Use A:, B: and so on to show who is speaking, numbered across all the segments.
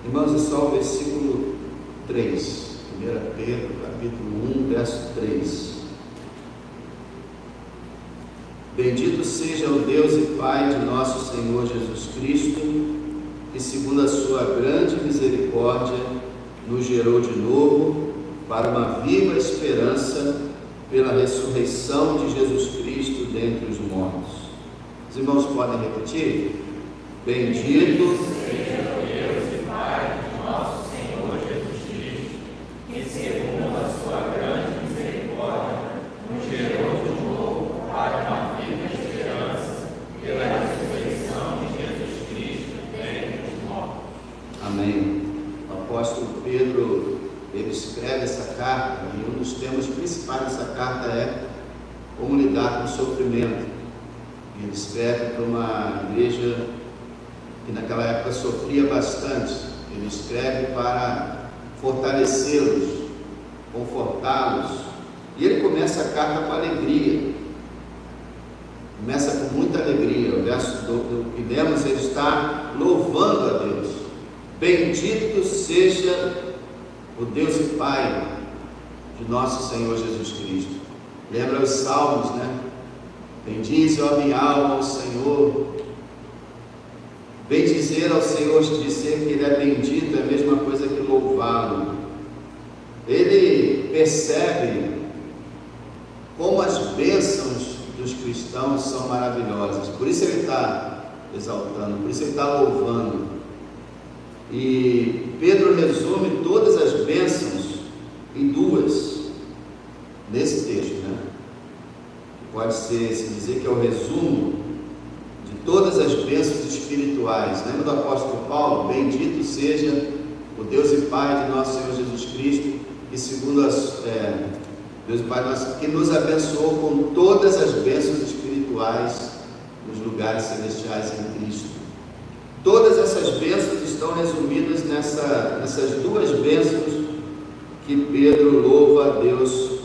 A: Irmãos, é só o versículo 3, 1 Pedro, capítulo 1, verso 3. Bendito seja o Deus e Pai de nosso Senhor Jesus Cristo, que segundo a sua grande misericórdia nos gerou de novo para uma viva esperança pela ressurreição de Jesus Cristo dentre os mortos. Os irmãos podem repetir? Bendito
B: seja o Deus e Pai de nosso Senhor Jesus Cristo, que segundo a sua grande misericórdia nos gerou de novo para uma viva esperança pela ressurreição de Jesus Cristo dentre os mortos.
A: Amém. O apóstolo Pedro, ele escreve essa carta, e um dos temas principais dessa carta é como lidar com o sofrimento. Ele escreve para uma igreja que naquela época sofria bastante. Ele escreve para fortalecê-los, confortá-los, e ele começa a carta com alegria. Começa com muita alegria. O verso do que lemos, ele está louvando a Deus. Bendito seja o Deus e Pai de nosso Senhor Jesus Cristo. Lembra os salmos, né? Bendize, ó minha alma, ao Senhor. Bendizer ao Senhor, dizer que Ele é bendito, é a mesma coisa que louvá-lo. Ele percebe como as bênçãos dos cristãos são maravilhosas. Por isso Ele está exaltando, por isso Ele está louvando. E Pedro resume todas as bênçãos em duas, nesse texto, né? Pode ser, se dizer que é o resumo de todas as bênçãos espirituais. Lembra do apóstolo Paulo? Bendito seja o Deus e Pai de nosso Senhor Jesus Cristo, que segundo Deus e Pai nosso, que nos abençoou com todas as bênçãos espirituais nos lugares celestiais em Cristo. Todas essas bênçãos estão resumidas nessas duas bênçãos que Pedro louva a Deus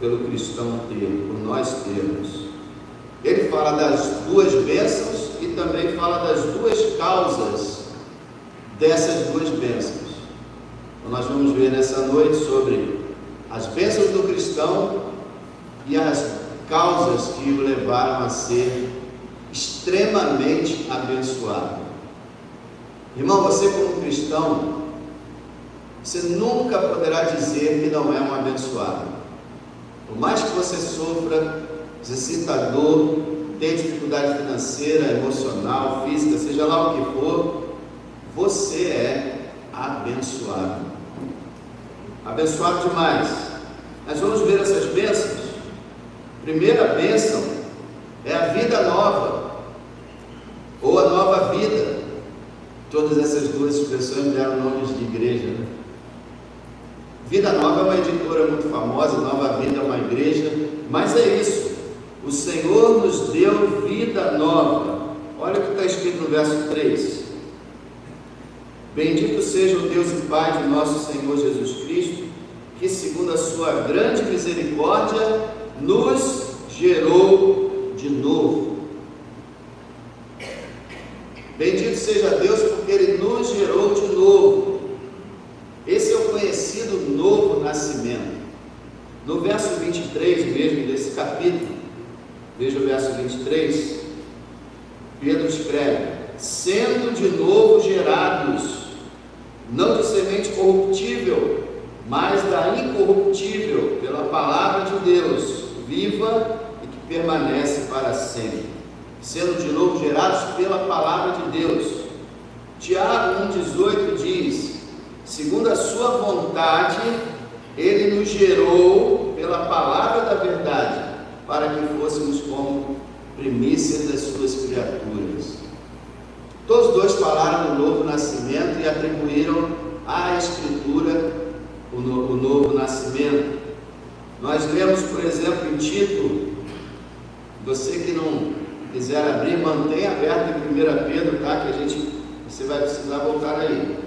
A: pelo cristão ter, por nós termos. Ele fala das duas bênçãos e também fala das duas causas dessas duas bênçãos. Então nós vamos ver nessa noite sobre as bênçãos do cristão e as causas que o levaram a ser extremamente abençoado. Irmão, você como cristão, você nunca poderá dizer que não é um abençoado. Por mais que você sofra, você sinta dor, tenha dificuldade financeira, emocional, física, seja lá o que for, você é abençoado. Abençoado demais. Nós vamos ver essas bênçãos. Primeira bênção é a vida nova, ou a nova vida. Todas essas duas expressões deram nomes de igreja, né? Vida Nova é uma editora muito famosa, Nova Vida é uma igreja, mas é isso, o Senhor nos deu vida nova. Olha o que está escrito no verso 3: Bendito seja o Deus e Pai de nosso Senhor Jesus Cristo, que segundo a sua grande misericórdia nos gerou de novo. Bendito seja Deus porque Ele nos gerou de novo. Esse é o conhecido novo nascimento. No verso 23 mesmo desse capítulo, veja o verso 23, Pedro escreve: sendo de novo gerados, não de semente corruptível, mas da incorruptível, pela palavra de Deus, viva e que permanece para sempre. Sendo de novo gerados pela palavra de Deus. Tiago 1,18 diz: segundo a sua vontade, Ele nos gerou pela palavra da verdade, para que fôssemos como primícias das suas criaturas. Todos dois falaram do novo nascimento e atribuíram à Escritura o novo nascimento. Nós lemos, por exemplo, em Tito, você que não quiser abrir, mantenha aberto em 1 Pedro, tá? Que você vai precisar voltar aí.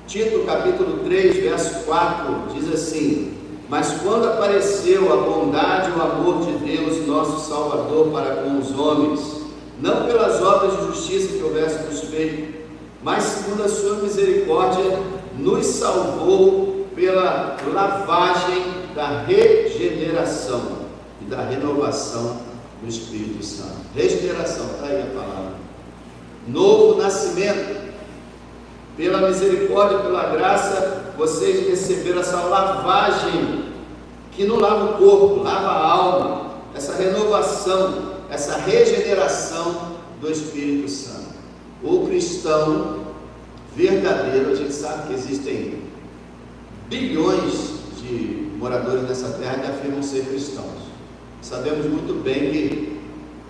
A: Tito capítulo 3, verso 4, diz assim: mas quando apareceu a bondade e o amor de Deus, nosso Salvador, para com os homens, não pelas obras de justiça que houvesse nos feito, mas segundo a sua misericórdia, nos salvou pela lavagem da regeneração e da renovação do Espírito Santo. Regeneração, está aí a palavra. Novo nascimento. Pela misericórdia, pela graça, vocês receberam essa lavagem, que não lava o corpo, lava a alma, essa renovação, essa regeneração do Espírito Santo. O cristão verdadeiro, a gente sabe que existem bilhões de moradores nessa terra que afirmam ser cristãos. Sabemos muito bem que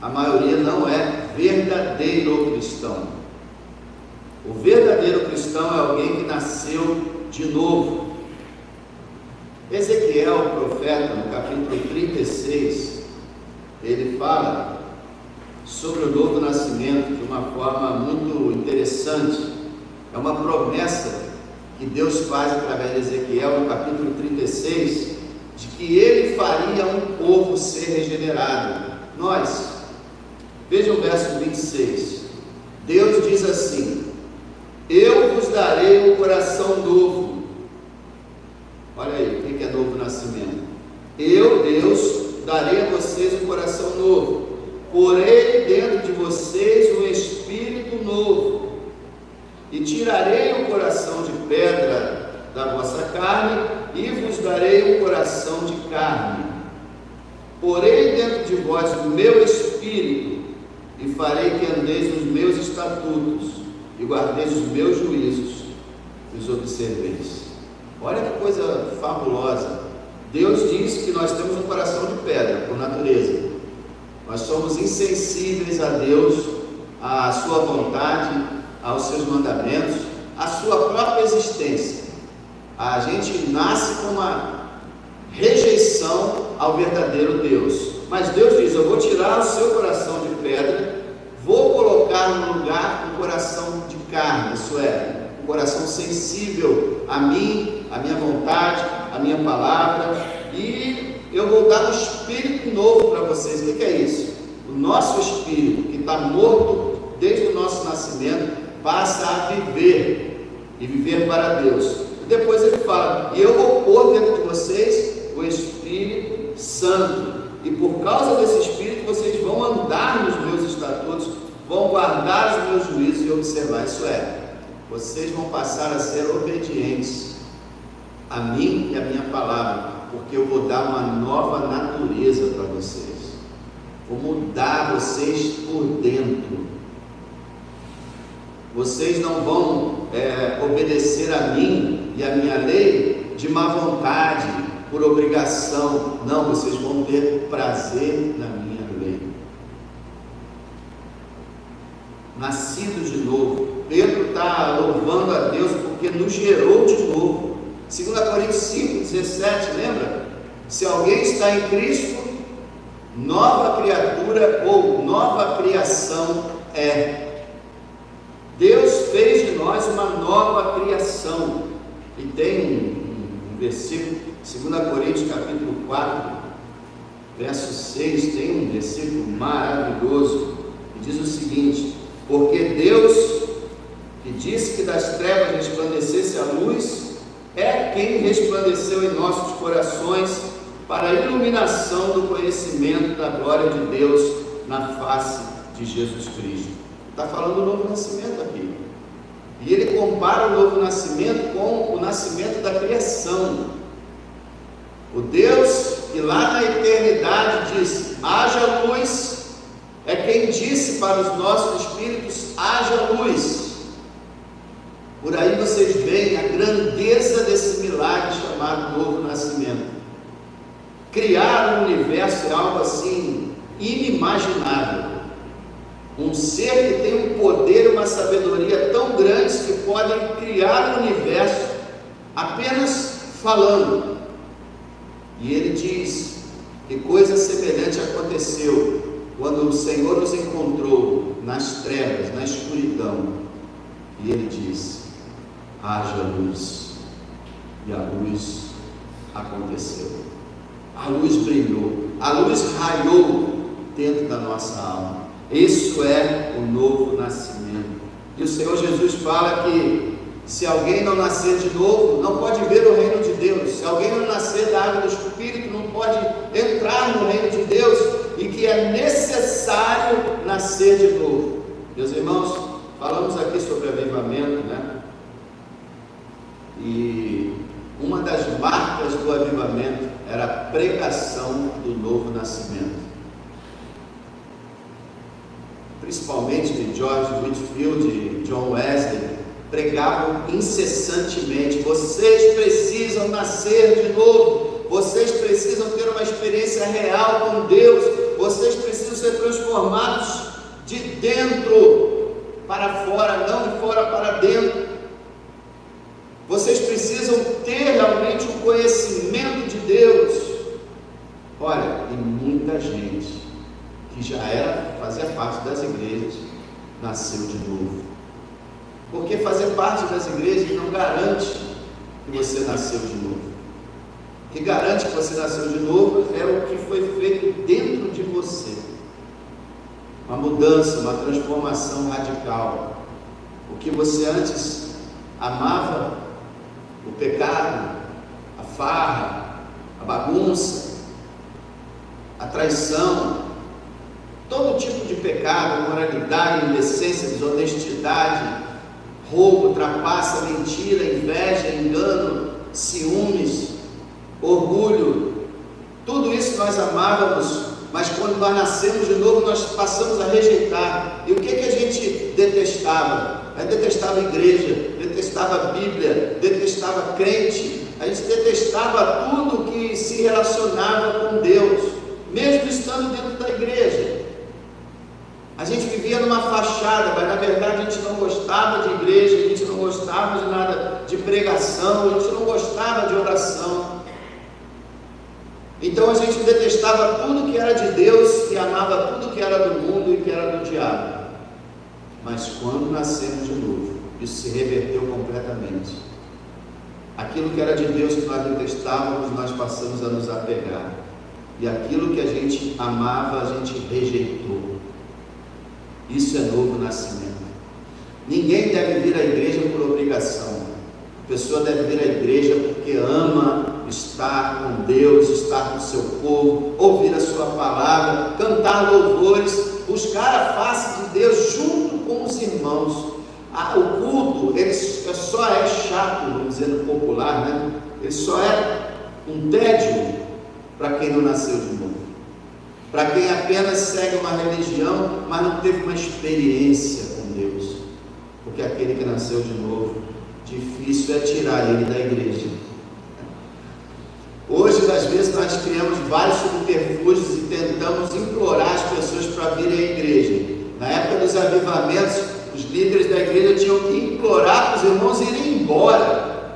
A: a maioria não é verdadeiro cristão. O verdadeiro cristão é alguém que nasceu de novo. Ezequiel, o profeta, no capítulo 36, ele fala sobre o novo nascimento de uma forma muito interessante. É uma promessa que Deus faz através de Ezequiel, no capítulo 36, de que ele faria um povo ser regenerado. Nós, veja o verso 26, Deus diz assim: eu vos darei um coração novo. Olha aí, o que é novo nascimento? Eu, Deus, darei a vocês um coração novo, porei dentro de vocês um espírito novo, e tirarei o coração de pedra da vossa carne, e vos darei um coração de carne. Porei dentro de vós o meu espírito, e farei que andeis nos meus estatutos, e guardeis os meus juízos, e os observeis. Olha que coisa fabulosa. Deus diz que nós temos um coração de pedra, por natureza. Nós somos insensíveis a Deus, à sua vontade, aos seus mandamentos, à sua própria existência. A gente nasce com uma rejeição ao verdadeiro Deus. Mas Deus diz: eu vou tirar o seu coração de pedra, vou colocar no lugar um coração de carne, isso é, um coração sensível a mim, a minha vontade, a minha palavra, e eu vou dar um espírito novo para vocês. O que é isso? O nosso espírito, que está morto desde o nosso nascimento, passa a viver, e viver para Deus. E depois ele fala: e eu vou pôr dentro de vocês o Espírito Santo, e por causa desse Espírito vocês vão andar nos meus estatutos, vão guardar os meus juízos e observar. Isso é, vocês vão passar a ser obedientes a mim e a minha palavra, porque eu vou dar uma nova natureza para vocês, vou mudar vocês por dentro. Vocês não vão obedecer a mim e a minha lei de má vontade, por obrigação. Não, vocês vão ter prazer na minha lei. Nascidos de novo. Pedro está louvando a Deus porque nos gerou de novo. 2 Coríntios 5,17, lembra? Se alguém está em Cristo, nova criatura ou nova criação é. Deus fez de nós uma nova criação. E tem um versículo, 2 Coríntios capítulo 4, verso 6, tem um versículo maravilhoso, que diz o seguinte: porque Deus, que disse que das trevas resplandecesse a luz, é quem resplandeceu em nossos corações para a iluminação do conhecimento da glória de Deus na face de Jesus Cristo. Está falando do novo nascimento aqui. E ele compara o novo nascimento com o nascimento da criação. O Deus que lá na eternidade disse: haja luz, é quem disse para os nossos espíritos: haja luz. Por aí vocês veem a grandeza desse milagre chamado novo nascimento. Criar um universo é algo assim inimaginável. Um ser que tem um poder e uma sabedoria tão grandes que podem criar o universo apenas falando. E ele diz que coisa semelhante aconteceu quando o Senhor nos encontrou nas trevas, na escuridão. E ele diz: haja luz. E a luz aconteceu. A luz brilhou, a luz raiou dentro da nossa alma. Isso é o novo nascimento. E o Senhor Jesus fala que se alguém não nascer de novo, não pode ver o reino de Deus. Se alguém não nascer da água do Espírito, não pode entrar no reino de Deus. E que é necessário nascer de novo. Meus irmãos, falamos aqui sobre avivamento, né? E uma das marcas do avivamento era a pregação do novo nascimento. Principalmente de George Whitefield e John Wesley, pregavam incessantemente: vocês precisam nascer de novo, vocês precisam ter uma experiência real com Deus, vocês precisam ser transformados de dentro para fora, não de fora para dentro. Vocês precisam ter realmente o conhecimento de Deus. Olha, e muita gente que já fazia parte das igrejas, nasceu de novo. Porque fazer parte das igrejas não garante que você nasceu de novo. O que garante que você nasceu de novo é o que foi feito dentro de você. Uma mudança, uma transformação radical. O que você antes amava, o pecado, a farra, a bagunça, a traição, todo tipo de pecado, moralidade, indecência, desonestidade, roubo, trapaça, mentira, inveja, engano, ciúmes, orgulho, tudo isso nós amávamos, mas quando nós nascemos de novo, nós passamos a rejeitar. E o que a gente detestava? A gente detestava a igreja, detestava a Bíblia, detestava crente, a gente detestava tudo que se relacionava com Deus, mesmo estando dentro da igreja. A gente vivia numa fachada, mas na verdade a gente não gostava de igreja, a gente não gostava de nada de pregação, a gente não gostava de oração. Então a gente detestava tudo que era de Deus e amava tudo que era do mundo e que era do diabo. Mas quando nascemos de novo, isso se reverteu completamente. Aquilo que era de Deus que nós detestávamos, nós passamos a nos apegar. E aquilo que a gente amava, a gente rejeitou. Isso é novo nascimento. Ninguém deve vir à igreja por obrigação. A pessoa deve vir à igreja porque ama estar com Deus, estar com o seu povo, ouvir a sua palavra, cantar louvores, buscar a face de Deus junto com os irmãos. O culto, ele só é chato, vamos dizer no popular, né? Ele só é um tédio para quem não nasceu de novo. Para quem apenas segue uma religião, mas não teve uma experiência com Deus. Porque aquele que nasceu de novo, difícil é tirar ele da igreja. Hoje, às vezes, nós criamos vários subterfúgios e tentamos implorar as pessoas para virem à igreja. Na época dos avivamentos, os líderes da igreja tinham que implorar para os irmãos irem embora,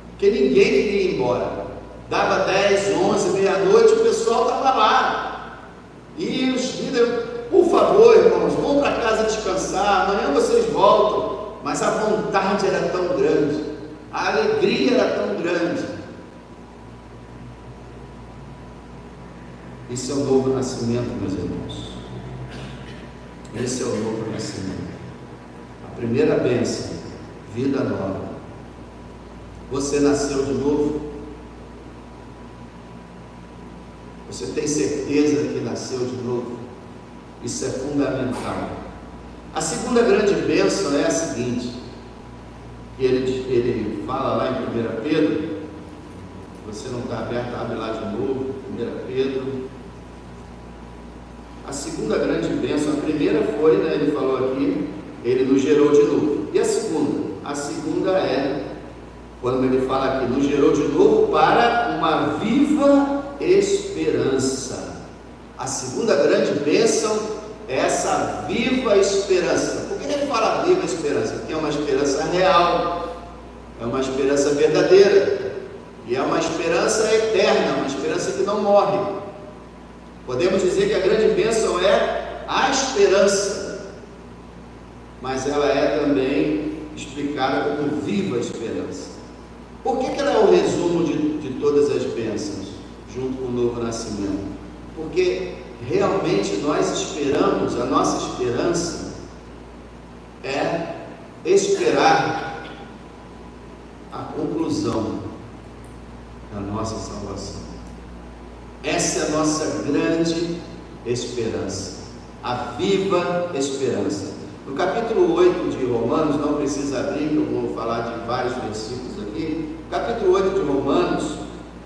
A: porque ninguém queria ir embora. Dava 10, 11, meia-noite, o pessoal estava lá. E os líderes, por favor, irmãos, vão para casa descansar, amanhã vocês voltam. Mas a vontade era tão grande, a alegria era tão grande. Esse é o novo nascimento, meus irmãos. Esse é o novo nascimento. A primeira bênção, vida nova. Você nasceu de novo? Você tem certeza que nasceu de novo? Isso é fundamental. A segunda grande bênção é a seguinte, que ele fala lá em 1 Pedro, se você não está aberto, abre lá de novo, 1 Pedro. A segunda grande bênção, a primeira foi, né, ele falou aqui, ele nos gerou de novo. E a segunda? A segunda é, quando ele fala aqui, nos gerou de novo para uma viva esperança. A segunda grande bênção é essa viva esperança. Por que ele fala viva esperança? Porque é uma esperança real, é uma esperança verdadeira, e é uma esperança eterna, uma esperança que não morre. Podemos dizer que a grande bênção é a esperança, mas ela é também explicada como viva esperança. Por que ela é o resumo de todas as bênçãos, junto com o novo nascimento? Porque realmente nós esperamos, a nossa esperança é esperar a conclusão da nossa salvação. Essa é a nossa grande esperança, a viva esperança. No capítulo 8 de Romanos, não precisa abrir, que eu vou falar de vários versículos aqui. Capítulo 8 de Romanos,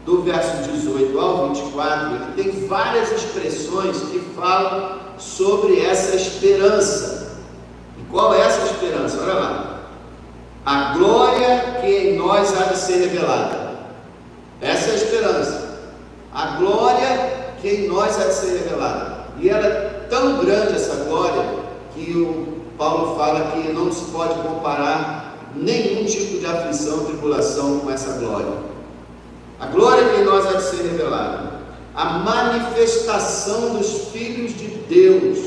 A: do verso 18 ao 24, ele tem várias expressões que falam sobre essa esperança. E qual é essa esperança? Olha lá. A glória que em nós há de ser revelada. Essa é a esperança. A glória que em nós há de ser revelada. E ela é tão grande, essa glória, que o Paulo fala que não se pode comparar nenhum tipo de aflição, tribulação com essa glória. A glória que em nós há de ser revelada. A manifestação dos filhos de Deus.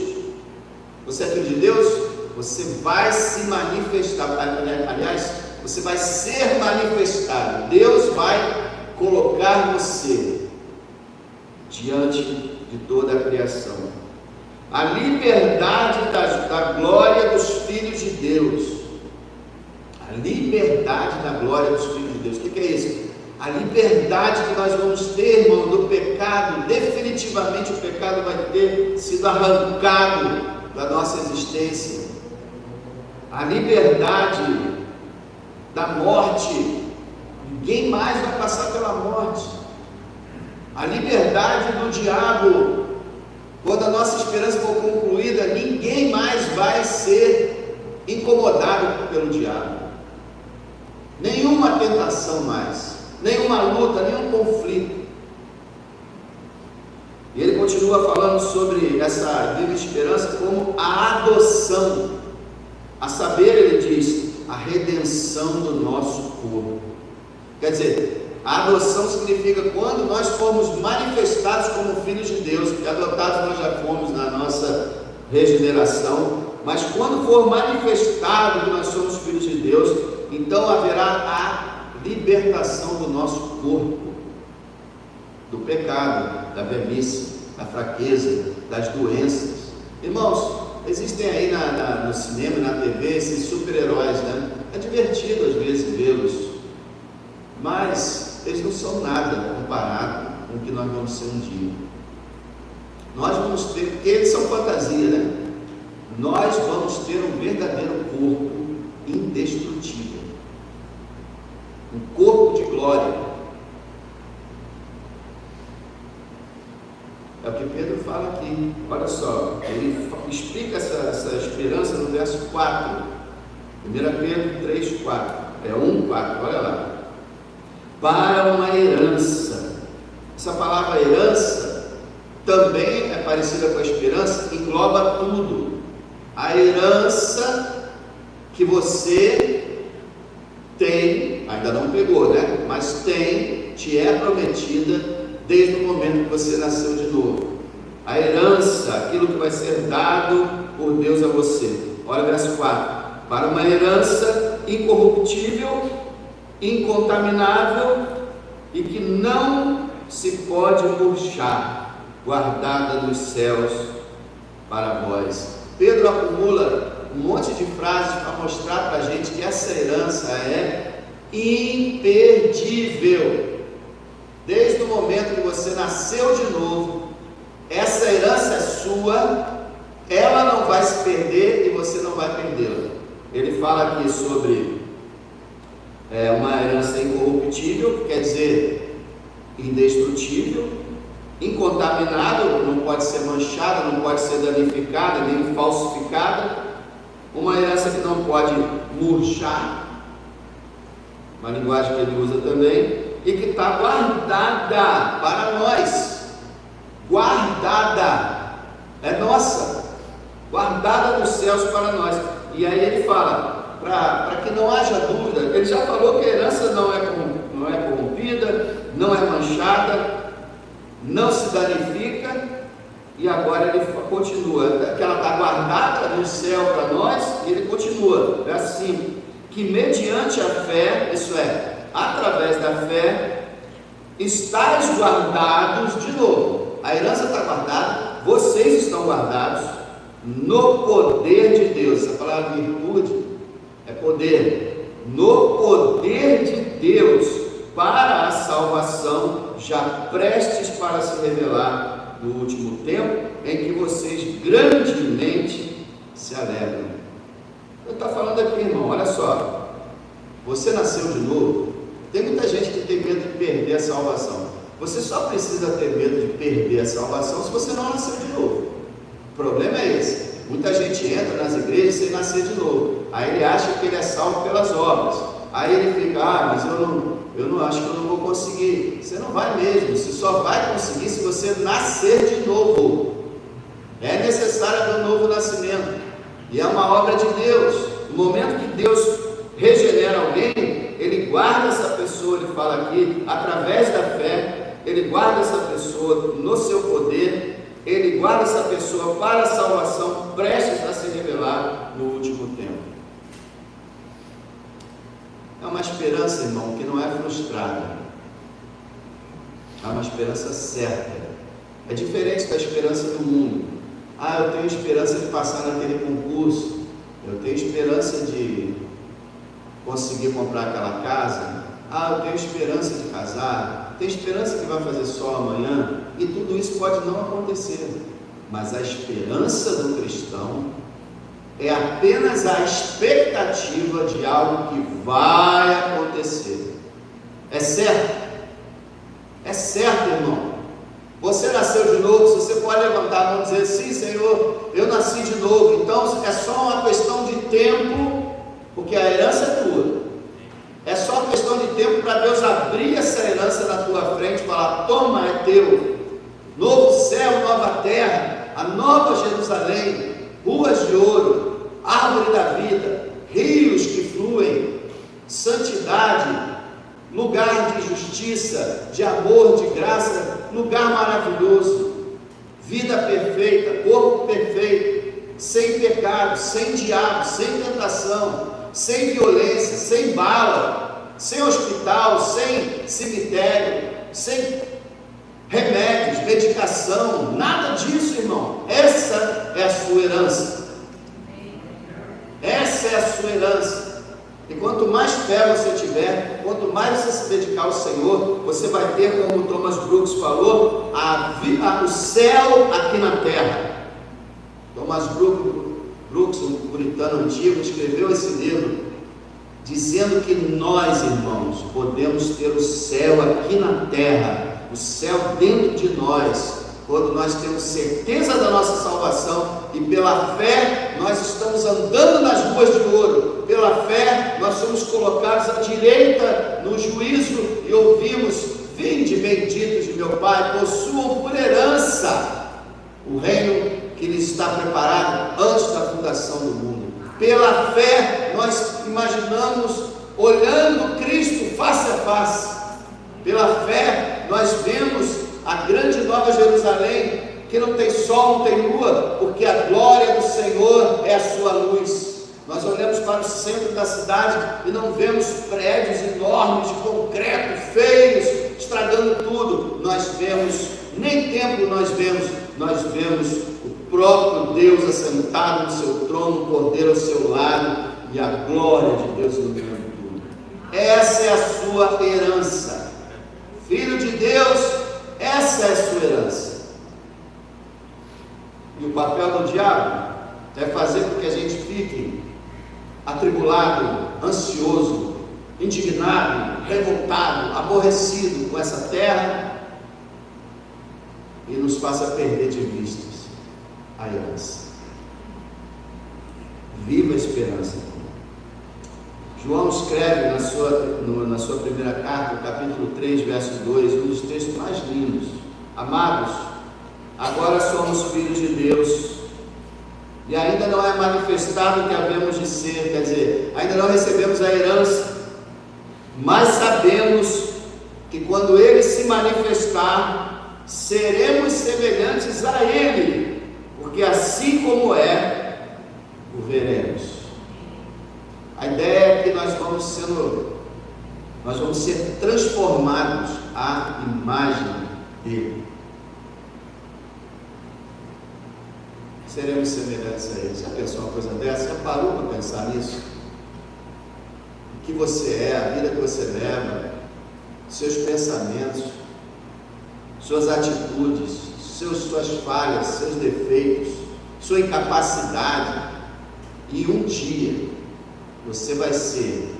A: Você é filho de Deus? Você vai se manifestar. Aliás, você vai ser manifestado. Deus vai colocar você diante de toda a criação. A liberdade da glória dos filhos de Deus. A liberdade da glória dos filhos de Deus. O que é isso? A liberdade que nós vamos ter, irmão, do pecado. Definitivamente o pecado vai ter sido arrancado da nossa existência. A liberdade da morte. Ninguém mais vai passar pela morte. A liberdade do diabo. Quando a nossa esperança for concluída, ninguém mais vai ser incomodado pelo diabo. Nenhuma tentação mais, nenhuma luta, nenhum conflito. E ele continua falando sobre essa viva esperança como a adoção. A saber, ele diz, a redenção do nosso corpo. Quer dizer, a adoção significa quando nós formos manifestados como filhos de Deus, porque adotados nós já fomos na nossa regeneração, mas quando for manifestado que nós somos filhos de Deus, então haverá a libertação do nosso corpo, do pecado, da velhice, da fraqueza, das doenças. Irmãos, existem aí no cinema e na TV esses super-heróis, né? É divertido às vezes vê-los, mas eles não são nada comparado com o que nós vamos ser um dia. Nós vamos ter, porque eles são fantasia, né? Nós vamos ter um verdadeiro corpo indestrutível, um corpo de glória. É o que Pedro fala aqui. Olha só, ele explica essa esperança no verso 4, 1 Pedro 3, 4, 1, 4, olha lá. Para uma herança. Essa palavra herança também é parecida com a esperança, engloba tudo. A herança que você tem, ainda não pegou, né? Mas tem, te é prometida desde o momento que você nasceu de novo. A herança, aquilo que vai ser dado por Deus a você. Olha o verso 4. Para uma herança incorruptível, incontaminável e que não se pode murchar, guardada nos céus para vós. Pedro acumula um monte de frases para mostrar para a gente que essa herança é imperdível. Desde o momento que você nasceu de novo, essa herança é sua, ela não vai se perder e você não vai perdê-la. Ele fala aqui sobre uma herança incorruptível, que quer dizer indestrutível, incontaminável, não pode ser manchada, não pode ser danificada, nem falsificada, uma herança que não pode murchar, uma linguagem que ele usa também, e que está guardada para nós, guardada, é nossa, guardada nos céus para nós. E aí ele fala, para que não haja dúvida, ele já falou que a herança não é corrompida, não é manchada, não se danifica, e agora ele continua, que ela está guardada no céu para nós, e ele continua, verso 5, que mediante a fé, isso é, através da fé, estáis guardados, de novo, a herança está guardada, vocês estão guardados no poder de Deus. Essa palavra virtude é poder, no poder de Deus para a salvação, já prestes para se revelar no último tempo, em que vocês grandemente se alegram. Eu estou falando aqui, irmão, olha só, você nasceu de novo. Tem muita gente que tem medo de perder a salvação. Você só precisa ter medo de perder a salvação se você não nasceu de novo. O problema é esse. Muita gente entra nas igrejas sem nascer de novo. Aí ele acha que ele é salvo pelas obras. Aí ele fica, mas eu não acho que eu não vou conseguir. Você não vai mesmo. Você só vai conseguir se você nascer de novo. É necessário haver um novo nascimento. E é uma obra de Deus. No momento que Deus regenera alguém, Ele guarda essa pessoa, ele fala aqui, através da fé, Ele guarda essa pessoa no seu poder, Ele guarda essa pessoa para a salvação, prestes a se revelar no último tempo. É uma esperança, irmão, que não é frustrada. É uma esperança certa. É diferente da esperança do mundo. Eu tenho esperança de passar naquele concurso. Eu tenho esperança de conseguir comprar aquela casa. Eu tenho esperança de casar. Tenho esperança que vai fazer sol amanhã. E tudo isso pode não acontecer. Mas a esperança do cristão é apenas a expectativa de algo que vai acontecer. É certo? É certo, irmão. Você nasceu de novo, você pode levantar a mão e dizer, sim, Senhor, eu nasci de novo. Então é só uma questão de tempo, porque a herança é tua. É só uma questão de tempo para Deus abrir essa herança na tua frente e falar, toma, é teu. Novo céu, nova terra, a nova Jerusalém, ruas de ouro, árvore da vida, rios que fluem, santidade, lugar de justiça, de amor, de graça, lugar maravilhoso, vida perfeita, corpo perfeito, sem pecado, sem diabo, sem tentação, sem violência, sem bala, sem hospital, sem cemitério, sem remédios, medicação, nada disso, irmão. Essa é a sua herança. Essa é a sua herança. E quanto mais fé você tiver, quanto mais você se dedicar ao Senhor, você vai ter, como o Thomas Brooks falou, o céu aqui na terra. Thomas Brooks, um puritano antigo, escreveu esse livro dizendo que nós, irmãos, podemos ter o céu aqui na terra, o céu dentro de nós, quando nós temos certeza da nossa salvação e pela fé nós estamos andando nas ruas de ouro. Pela fé nós somos colocados à direita no juízo e ouvimos, vinde benditos de meu Pai, possuam por herança o reino que lhes está preparado antes da fundação do mundo. Pela fé nós imaginamos olhando Cristo face a face. Pela fé nós vemos a grande nova Jerusalém, que não tem sol, não tem lua, porque a glória do Senhor é a sua luz. Nós olhamos para o centro da cidade e não vemos prédios enormes de concreto, feios, estragando tudo. Nós vemos, nem templo nós vemos o próprio Deus assentado no seu trono, o Cordeiro ao seu lado e a glória de Deus iluminando tudo. Essa é a sua herança. Filho de Deus, essa é a sua herança. E o papel do diabo é fazer com que a gente fique atribulado, ansioso, indignado, revoltado, aborrecido com essa terra e nos faça perder de vista a herança. Viva a esperança. João escreve na sua primeira carta, capítulo 3, verso 2, um dos textos mais lindos. Amados, agora somos filhos de Deus, e ainda não é manifestado o que havemos de ser, quer dizer, ainda não recebemos a herança, mas sabemos que quando Ele se manifestar, seremos semelhantes a Ele, porque assim como é, o veremos. A ideia é que nós vamos ser transformados à imagem dele. Seremos semelhantes a ele. Já pensou uma coisa dessa? Já parou para pensar nisso? que você é, a vida que você leva, seus pensamentos, suas atitudes, suas falhas, seus defeitos, sua incapacidade, e um dia você vai ser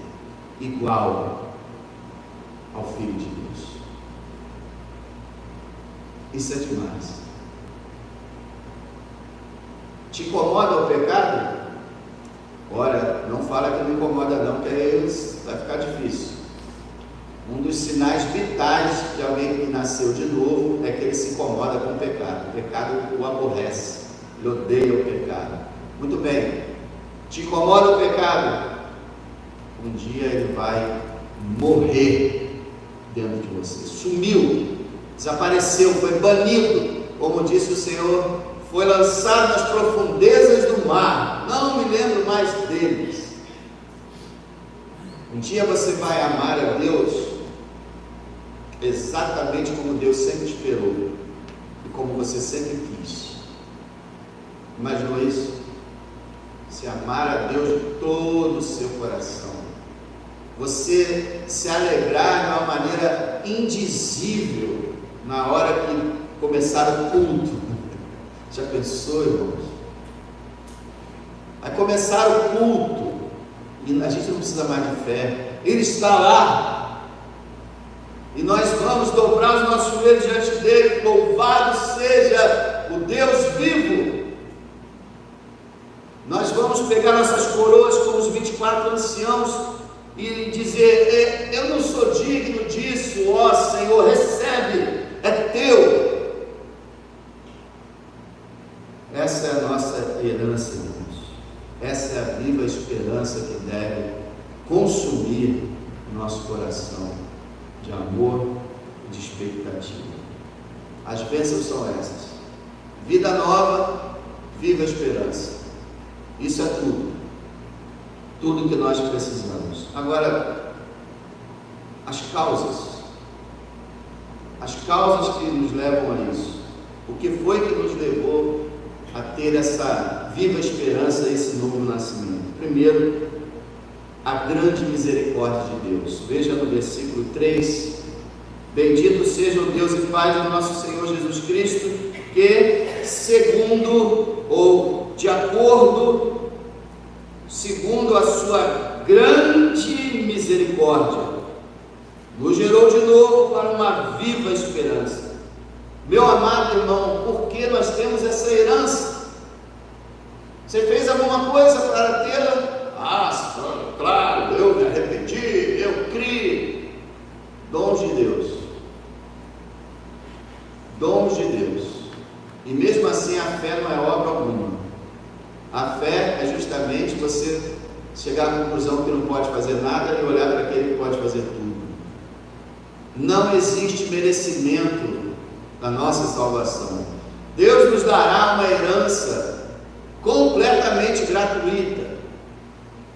A: igual ao Filho de Deus. Isso é demais. Te incomoda o pecado? Ora, não fala que não incomoda não, que aí vai ficar difícil. Um dos sinais vitais de alguém que nasceu de novo é que ele se incomoda com o pecado. O pecado o aborrece, ele odeia o pecado. Muito bem, te incomoda o pecado? Um dia ele vai morrer dentro de você. Sumiu, desapareceu, foi banido, como disse o Senhor, foi lançado nas profundezas do mar, não me lembro mais deles. Um dia você vai amar a Deus exatamente como Deus sempre esperou e como você sempre quis. Imaginou isso? Se amar a Deus de todo o seu coração, você se alegrar de uma maneira indizível na hora que começar o culto. Já pensou, irmãos? Vai começar o culto e a gente não precisa mais de fé, Ele está lá e nós vamos dobrar os nossos joelhos diante dele. Louvado seja o Deus vivo. Nós vamos pegar nossas coroas como os 24 anciãos e dizer: eu não sou digno disso, ó Senhor, recebe, é teu. Essa é a nossa herança, irmãos. Essa é a viva esperança que deve consumir o nosso coração de amor e de expectativa. As bênçãos são essas: vida nova, viva esperança. Isso é tudo que nós precisamos. Agora, as causas que nos levam a isso. O que foi que nos levou a ter essa viva esperança, esse novo nascimento? Primeiro, a grande misericórdia de Deus. Veja no versículo 3: bendito seja o Deus e Pai do nosso Senhor Jesus Cristo, que segundo a sua grande misericórdia, nos gerou de novo para uma viva esperança. Meu amado irmão, por que nós temos essa herança? Você fez alguma coisa para tê-la? Claro, eu me arrependi, eu criei. Dons de Deus. Dons de Deus. E mesmo assim a fé não é obra alguma. A fé é justamente você chegar à conclusão que não pode fazer nada e olhar para aquele que pode fazer tudo. Não existe merecimento da nossa salvação. Deus nos dará uma herança completamente gratuita,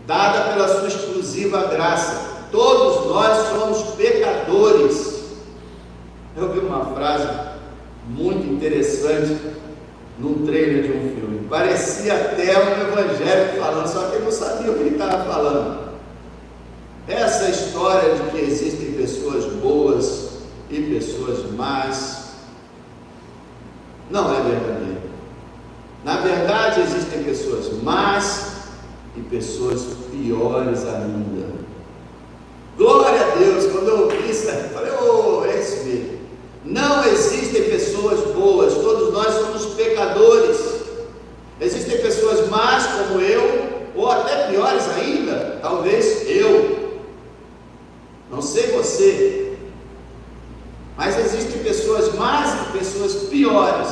A: dada pela sua exclusiva graça. Todos nós somos pecadores. Eu vi uma frase muito interessante num trailer de um filme. Parecia até um evangélico falando, só que ele não sabia o que ele estava falando. Essa história de que existem pessoas boas e pessoas más não é verdadeira. Na verdade, existem pessoas más e pessoas piores ainda. Glória a Deus! Quando eu ouvi isso, eu falei: é isso mesmo. Não existem pessoas boas, todos nós somos pecadores. Existem pessoas más como eu, ou até piores ainda, talvez eu. Não sei você, mas existem pessoas más e pessoas piores.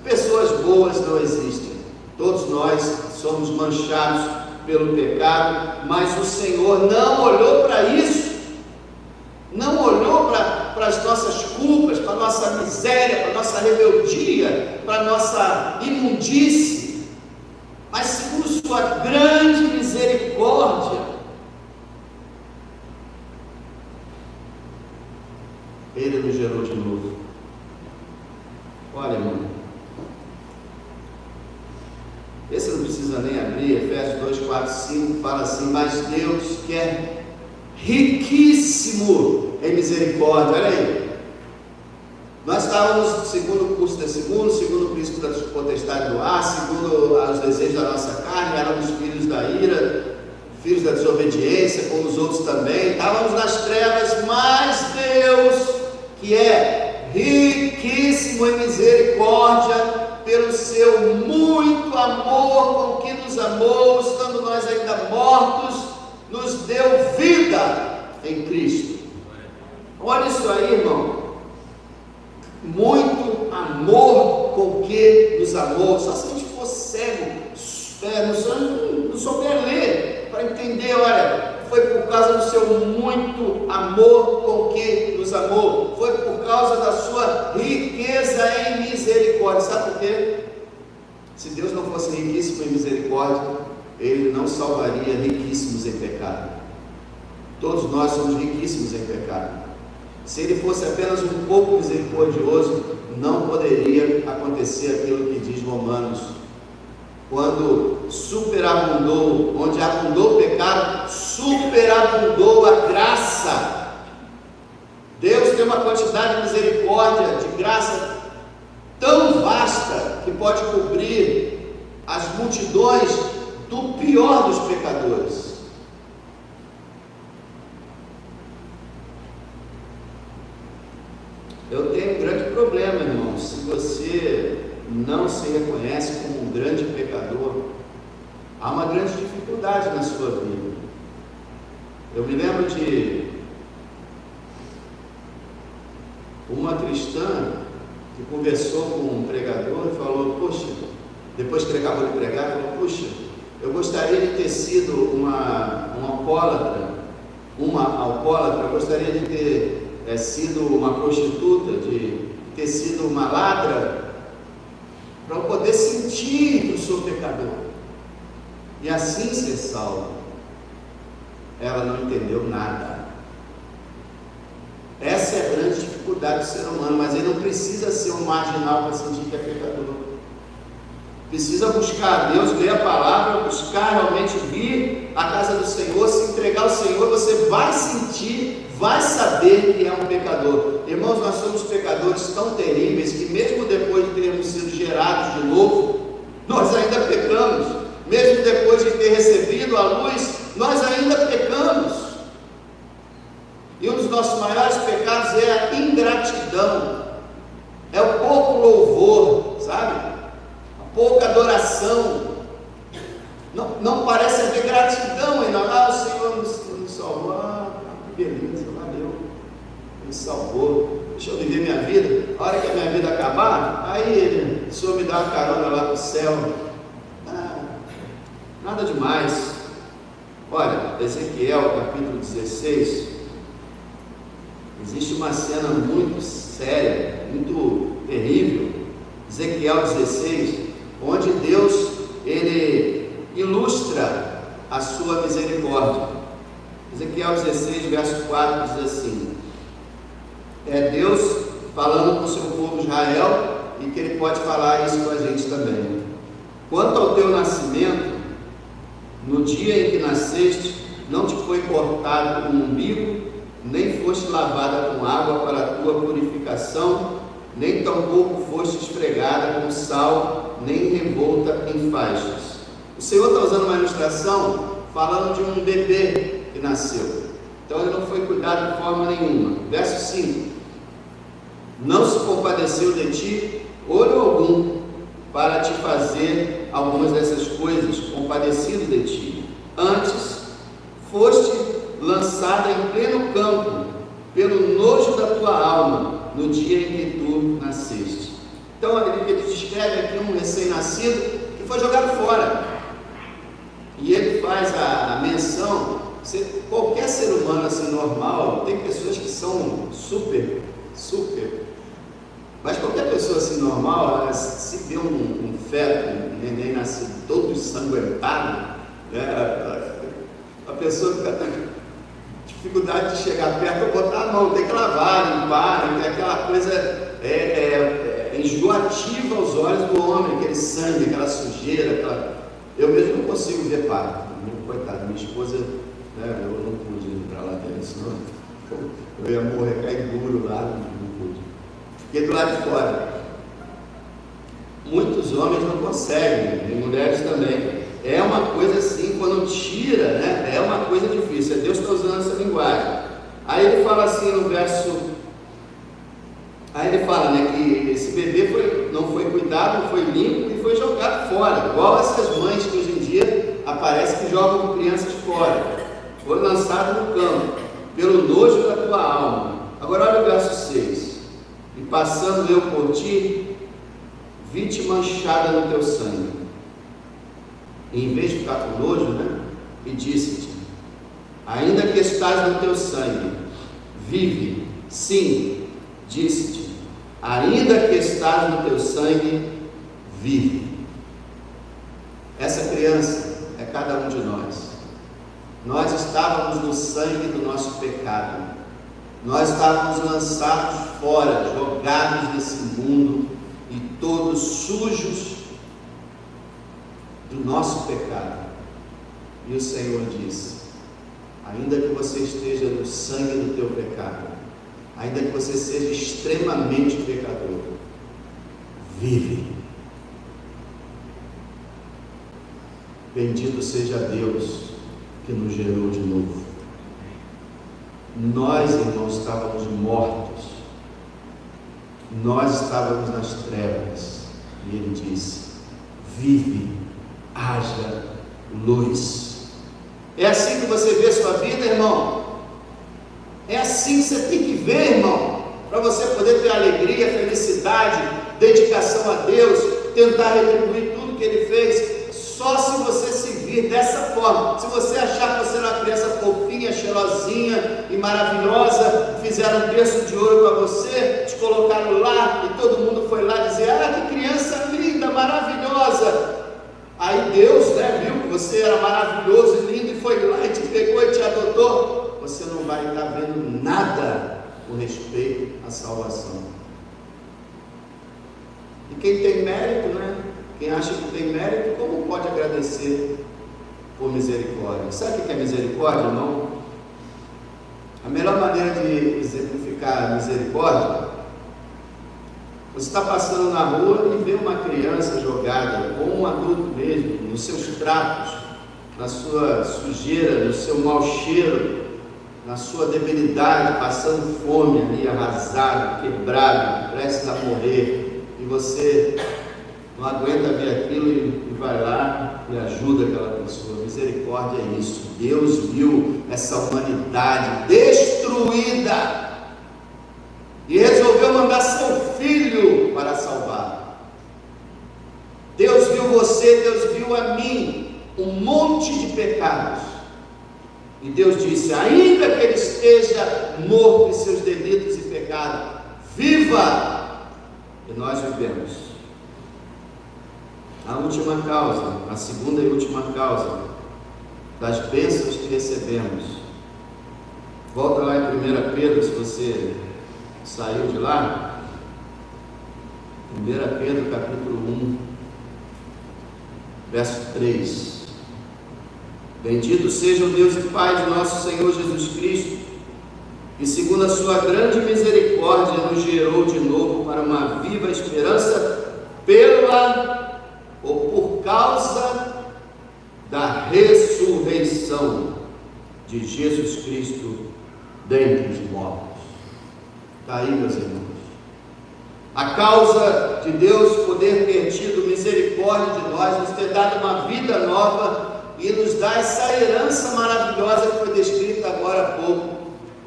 A: Pessoas boas não existem. Todos nós somos manchados pelo pecado, mas o Senhor não olhou para isso. Não olhou para as nossas culpas, para a nossa miséria, para a nossa rebeldia, para a nossa imundície, mas segundo sua grande misericórdia, Ele nos gerou de novo. Olha, irmão, esse não precisa nem abrir. Efésios 2, 4, 5 fala assim: mas Deus quer riquíssimo em misericórdia. Olha aí, nós estávamos segundo o curso desse mundo, segundo o príncipe da potestade do ar, segundo os desejos da nossa carne, éramos filhos da ira, filhos da desobediência, como os outros também, estávamos nas trevas, mas Deus, que é riquíssimo em misericórdia, pelo seu muito amor com que nos amou, estando nós ainda mortos, nos deu vida em Cristo. Olha isso aí, irmão. Muito amor com que nos amou. Só se a gente for cego, não souber ler, para entender, olha, foi por causa do seu muito amor com que nos amou, foi por causa da sua riqueza em misericórdia. Sabe por quê? Se Deus não fosse riquíssimo em misericórdia, Ele não salvaria riquíssimos em pecado. Todos nós somos riquíssimos em pecado. Se Ele fosse apenas um pouco misericordioso, não poderia acontecer aquilo que diz Romanos: quando superabundou, onde abundou o pecado, superabundou a graça. Deus tem uma quantidade de misericórdia, de graça tão vasta, que pode cobrir as multidões do pior dos pecadores. Eu tenho um grande problema, irmão. Se você não se reconhece como um grande pecador, há uma grande dificuldade na sua vida. Eu me lembro de uma cristã que conversou com um pregador e falou: poxa, depois que ele acabou de pregar, falou: puxa, eu gostaria de ter sido uma alcoólatra, eu gostaria de ter sido uma prostituta, de ter sido uma ladra, para eu poder sentir que eu sou pecador e assim ser salvo. Ela não entendeu nada. Essa é a grande dificuldade do ser humano, mas ele não precisa ser um marginal para sentir que é pecador. Precisa buscar a Deus, ler a palavra, buscar realmente vir à casa do Senhor, se entregar ao Senhor. Você vai sentir, vai saber que é um pecador. Irmãos, nós somos pecadores tão terríveis que mesmo depois de termos sido gerados de novo, nós ainda pecamos. Mesmo depois de ter recebido a luz, nós ainda pecamos. E um dos nossos maiores pecados é a ingratidão, é o pouco louvor, sabe? A pouca adoração. Não parece haver gratidão ainda. O Senhor nos salvou. Que beleza, valeu, Ele salvou. Deixa eu viver minha vida. A hora que a minha vida acabar, aí o Senhor me dá uma carona lá para o céu. Nada demais. Olha, Ezequiel capítulo 16, existe uma cena muito séria, muito terrível. Ezequiel 16, onde Deus, Ele ilustra a sua misericórdia. Ezequiel 16, verso 4 diz assim: é Deus falando com o seu povo Israel, e que Ele pode falar isso com a gente também. Quanto ao teu nascimento, no dia em que nasceste, não te foi cortado o umbigo, nem foste lavada com água para a tua purificação, nem tampouco foste esfregada com sal, nem revolta em faixas. O Senhor está usando uma ilustração falando de um bebê que nasceu. Então ele não foi cuidado de forma nenhuma. Verso 5: não se compadeceu de ti olho algum para te fazer algumas dessas coisas, compadecido de ti. Antes foste lançada em pleno campo pelo nojo da tua alma no dia em que tu nasceste. Então ele descreve aqui um recém-nascido que foi jogado fora, e ele faz a menção. Qualquer ser humano assim normal, tem pessoas que são super, mas qualquer pessoa assim normal, se vê um feto, um neném nascido todo ensanguentado, né, a pessoa fica com dificuldade de chegar perto, botar a mão, tem que lavar, limpar, tem aquela coisa enjoativa aos olhos do homem, aquele sangue, aquela sujeira, eu mesmo não consigo ver parto, coitado, minha esposa, né, eu não pude para lá dentro, senão eu ia morrer, cair duro lá no culto. Fiquei do lado de fora. Muitos homens não conseguem, e mulheres também. É uma coisa assim, quando tira, né? É uma coisa difícil. Deus está usando essa linguagem. Aí ele fala assim no verso. Aí ele fala, né, que esse bebê não foi cuidado, não foi limpo e foi jogado fora. Igual essas mães que hoje em dia aparece que jogam crianças fora. Foi lançado no campo, pelo nojo da tua alma. Agora olha o verso 6. E passando eu por ti, vi-te manchada no teu sangue. E em vez de ficar com nojo, né? E disse-te: ainda que estás no teu sangue, vive. Sim, disse-te: ainda que estás no teu sangue, vive. Essa criança é cada um de nós. Nós estávamos no sangue do nosso pecado. Nós estávamos lançados fora, jogados nesse mundo e todos sujos do nosso pecado. E o Senhor disse: ainda que você esteja no sangue do teu pecado, ainda que você seja extremamente pecador, vive. Bendito seja Deus que nos gerou de novo. Nós, irmãos, estávamos mortos. Nós estávamos nas trevas. E Ele disse: vive, haja luz. É assim que você vê sua vida, irmão? É assim que você tem que ver, irmão, para você poder ter alegria, felicidade, dedicação a Deus, tentar retribuir tudo que Ele fez. Só se você se vir dessa forma. Se você achar que você era uma criança fofinha, cheirosinha e maravilhosa, fizeram um berço de ouro para você, te colocaram lá e todo mundo foi lá dizer: ah, que criança linda, maravilhosa. Aí Deus, né, viu que você era maravilhoso e lindo e foi lá e te pegou e te adotou. Você não vai estar vendo nada com respeito à salvação. E quem tem mérito, né? Quem acha que tem mérito, como pode agradecer por misericórdia? Sabe o que é misericórdia, irmão? A melhor maneira de exemplificar a misericórdia: você está passando na rua e vê uma criança jogada, ou um adulto mesmo, nos seus trapos, na sua sujeira, no seu mau cheiro, na sua debilidade, passando fome ali, arrasado, quebrado, prestes a morrer, e você não aguenta ver aquilo e vai lá e ajuda aquela pessoa. Misericórdia é isso. Deus viu essa humanidade destruída e resolveu mandar seu filho para salvar. Deus viu você, Deus viu a mim, um monte de pecados, e Deus disse: ainda que ele esteja morto em seus delitos e pecados, viva! E nós vivemos. A última causa, a segunda e última causa das bênçãos que recebemos. Volta lá em 1 Pedro, se você saiu de lá. 1 Pedro capítulo 1, verso 3. Bendito seja o Deus e Pai de nosso Senhor Jesus Cristo, que segundo a sua grande misericórdia nos gerou de novo para uma viva esperança pela ou por causa da ressurreição de Jesus Cristo dentre os mortos. Está aí, meus irmãos. A causa de Deus poder ter tido misericórdia de nós, nos ter dado uma vida nova e nos dar essa herança maravilhosa que foi descrita agora há pouco,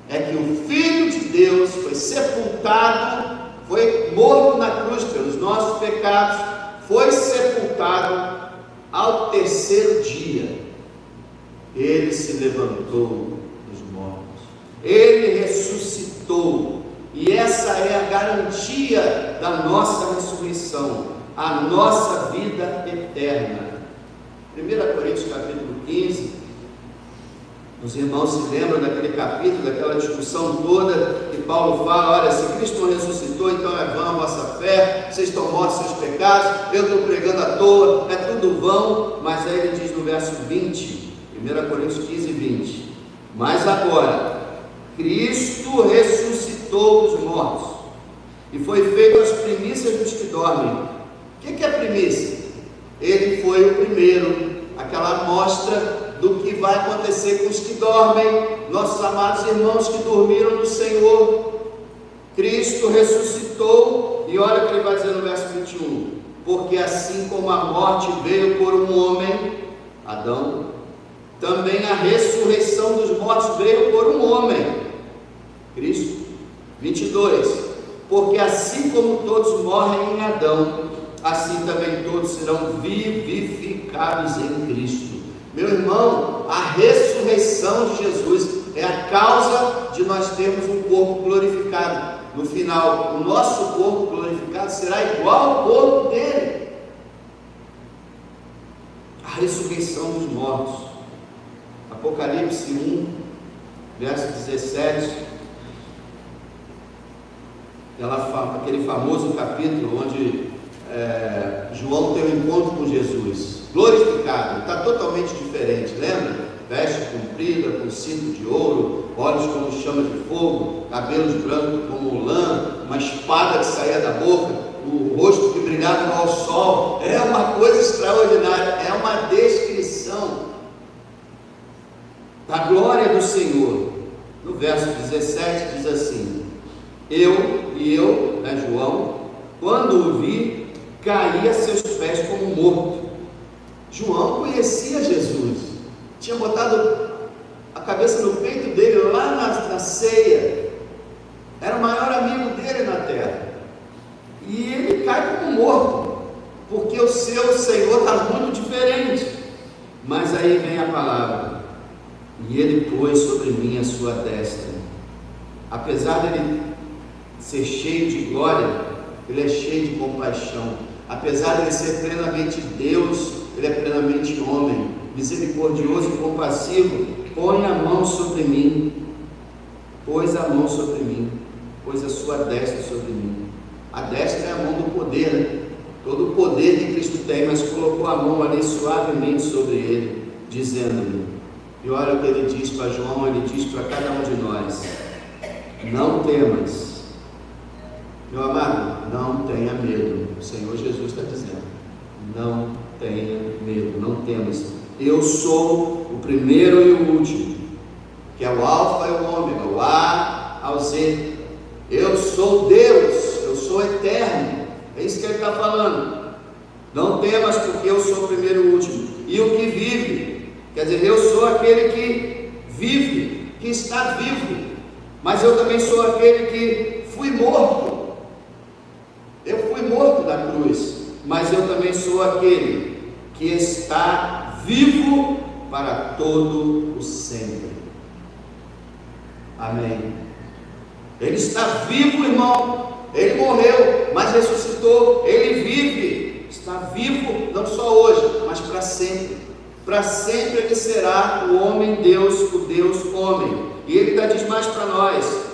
A: é que o Filho de Deus foi sepultado, foi morto na cruz pelos nossos pecados, foi sepultado. Ao terceiro dia ele se levantou dos mortos, ele ressuscitou, e essa é a garantia da nossa ressurreição, a nossa vida eterna. 1 Coríntios capítulo 15, os irmãos se lembram daquele capítulo, daquela discussão toda, que Paulo fala: olha, se Cristo não ressuscitou, então é vã a vossa fé, vocês estão mortos seus pecados, eu estou pregando à toa, é tudo vão. Mas aí ele diz no verso 20, 1 Coríntios 15, 20: Mas agora, Cristo ressuscitou dos mortos e foi feito as primícias dos que dormem. O que é primícia? Ele foi o primeiro, aquela amostra do que vai acontecer com os que dormem, nossos amados irmãos que dormiram no Senhor. Cristo ressuscitou, e olha o que ele vai dizer no verso 21, porque assim como a morte veio por um homem, Adão, também a ressurreição dos mortos veio por um homem, Cristo. 22, porque assim como todos morrem em Adão, assim também todos serão vivificados em Cristo. Meu irmão, a ressurreição de Jesus é a causa de nós termos um corpo glorificado. No final, o nosso corpo glorificado será igual ao corpo dele. A ressurreição dos mortos. Apocalipse 1, verso 17. Aquele famoso capítulo onde João tem um encontro com Jesus, glorificado, está totalmente diferente, lembra? Veste comprida, com cinto de ouro, olhos como chama de fogo, cabelos brancos como lã, uma espada que saía da boca, o rosto que brilhava ao sol. É uma coisa extraordinária, é uma descrição da glória do Senhor. No verso 17 diz assim: eu, João, quando o vi, caí a seus pés como morto. João conhecia Jesus, tinha botado a cabeça no peito dele lá na ceia, era o maior amigo dele na terra, e ele cai como morto, porque o seu Senhor está muito diferente. Mas aí vem a palavra: e ele pôs sobre mim a sua destra. Apesar dele ser cheio de glória, ele é cheio de compaixão. Apesar de ele ser plenamente Deus, ele é plenamente homem, misericordioso e compassivo. Põe a mão sobre mim, pôs a mão sobre mim, pôs a sua destra sobre mim. A destra é a mão do poder, né? Todo o poder que Cristo tem, mas colocou a mão ali suavemente sobre ele, dizendo-lhe, e olha o que ele diz para João, ele diz para cada um de nós: não temas. Meu amado, não tenha medo. O Senhor Jesus está dizendo: não tenha medo, não temas. Eu sou o primeiro e o último, que é o alfa e o ômega, o A ao Z. Eu sou Deus, eu sou eterno. É isso que ele está falando. Não temas, porque eu sou o primeiro e o último, e o que vive. Quer dizer, eu sou aquele que vive, que está vivo, mas eu também sou aquele que fui morto. Eu fui morto na cruz, mas eu também sou aquele que está vivo para todo o sempre. Amém. Ele está vivo, irmão. Ele morreu, mas ressuscitou. Ele vive, está vivo não só hoje, mas para sempre. Para sempre ele será o homem Deus, o Deus homem. E ele ainda diz mais para nós: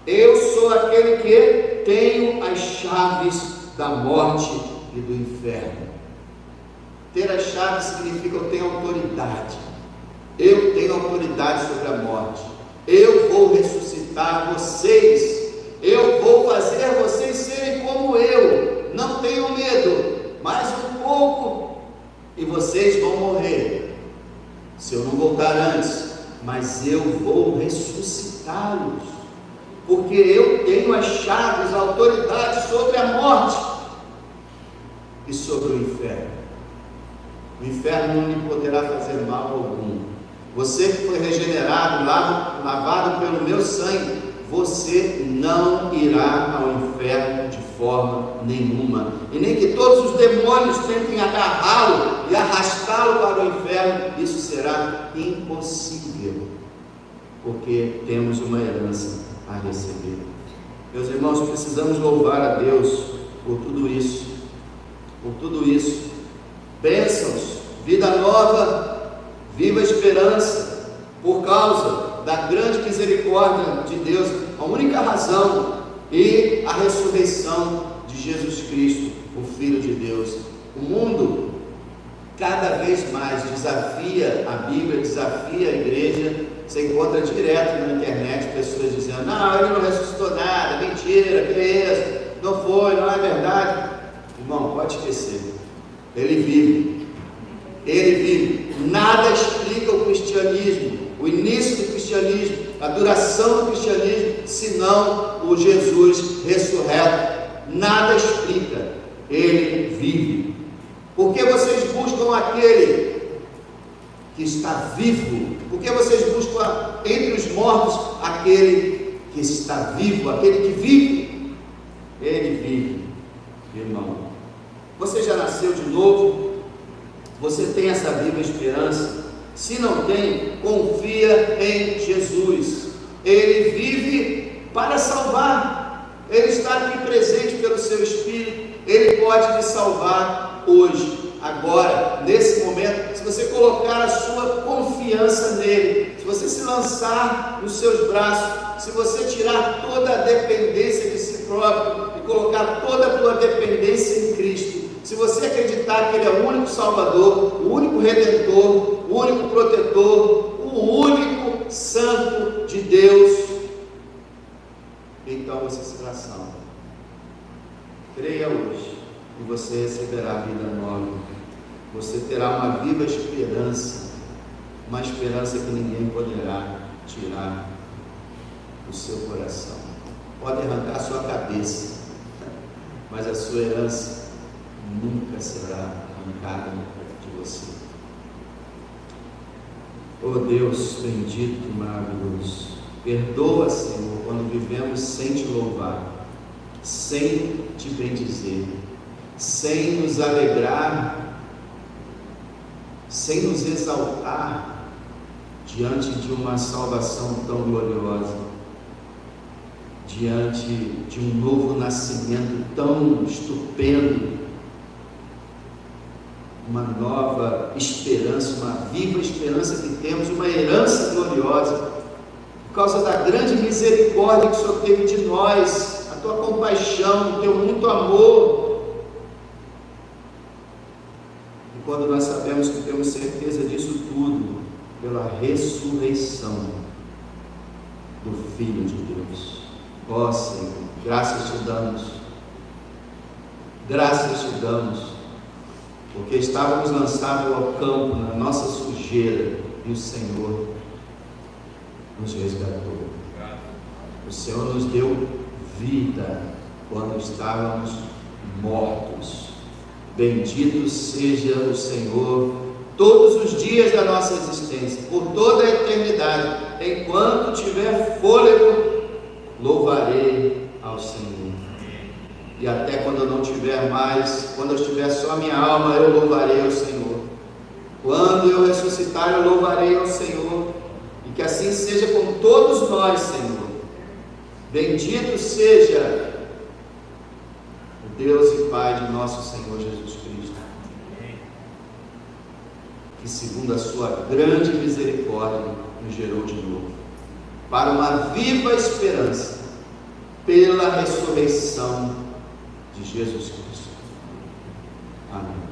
A: eu sou aquele que tenho as chaves da morte e do inferno. Ter as chaves significa eu tenho autoridade. Eu tenho autoridade sobre a morte. Eu vou ressuscitar vocês. Eu vou fazer vocês serem como eu. Não tenham medo. Mais um pouco e vocês vão morrer, se eu não voltar antes. Mas eu vou ressuscitá-los, porque eu tenho as chaves, a autoridade sobre a morte e sobre o inferno. O inferno não lhe poderá fazer mal algum. Você que foi regenerado, lavado pelo meu sangue, você não irá ao inferno de forma nenhuma. E nem que todos os demônios tentem agarrá-lo e arrastá-lo para o inferno, isso será impossível, porque temos uma herança a receber. Meus irmãos, precisamos louvar a Deus por tudo isso, bênçãos, vida nova, viva esperança, por causa da grande misericórdia de Deus, a única razão, e a ressurreição de Jesus Cristo, o Filho de Deus. O mundo cada vez mais desafia a Bíblia, desafia a igreja, Você encontra direto na internet pessoas dizendo: não, ele não ressuscitou nada, mentira, que é isso? Não foi, não é verdade. Irmão, pode esquecer. Ele vive. Ele vive. Nada explica o cristianismo, o início do cristianismo, a duração do cristianismo, senão o Jesus ressurreto. Nada explica. Ele vive. Por que vocês buscam aquele que está vivo? Por que vocês buscam entre os mortos aquele que está vivo, aquele que vive? Ele vive, irmão. Você já nasceu de novo? Você tem essa viva esperança? Se não tem, confia em Jesus. Ele vive para salvar. Ele está aqui presente pelo seu Espírito. Ele pode te salvar hoje, agora, nesse momento. Se você colocar a sua confiança nele, se você se lançar nos seus braços, se você tirar toda a dependência de si próprio e colocar toda a tua dependência em Cristo, se você acreditar que Ele é o único Salvador, o único Redentor, o único Protetor, o único Santo de Deus, então você será salvo. Creia hoje e você receberá a vida nova. Você terá uma viva esperança, uma esperança que ninguém poderá tirar do seu coração. Pode arrancar a sua cabeça, mas a sua herança nunca será arrancada de você. Oh Deus bendito e maravilhoso, perdoa, Senhor, quando vivemos sem te louvar, sem te bendizer, sem nos alegrar, sem nos exaltar diante de uma salvação tão gloriosa, diante de um novo nascimento tão estupendo, uma nova esperança, uma viva esperança que temos, uma herança gloriosa, por causa da grande misericórdia que o Senhor teve de nós, a tua compaixão, o teu muito amor. E quando nós sabemos que temos certeza disso tudo, pela ressurreição do Filho de Deus. Ó Senhor, graças te damos, porque estávamos lançados ao campo na nossa sujeira e o Senhor nos resgatou. O Senhor nos deu vida quando estávamos mortos. Bendito seja o Senhor todos os dias da nossa existência, por toda a eternidade. Enquanto tiver fôlego, louvarei ao Senhor. E até quando eu não tiver mais, quando eu estiver só a minha alma, eu louvarei ao Senhor. Quando eu ressuscitar, eu louvarei ao Senhor. E que assim seja com todos nós, Senhor. Bendito seja o Deus e Pai de nosso Senhor Jesus Cristo, que segundo a sua grande misericórdia nos gerou de novo, para uma viva esperança, pela ressurreição de Jesus Cristo. Amém.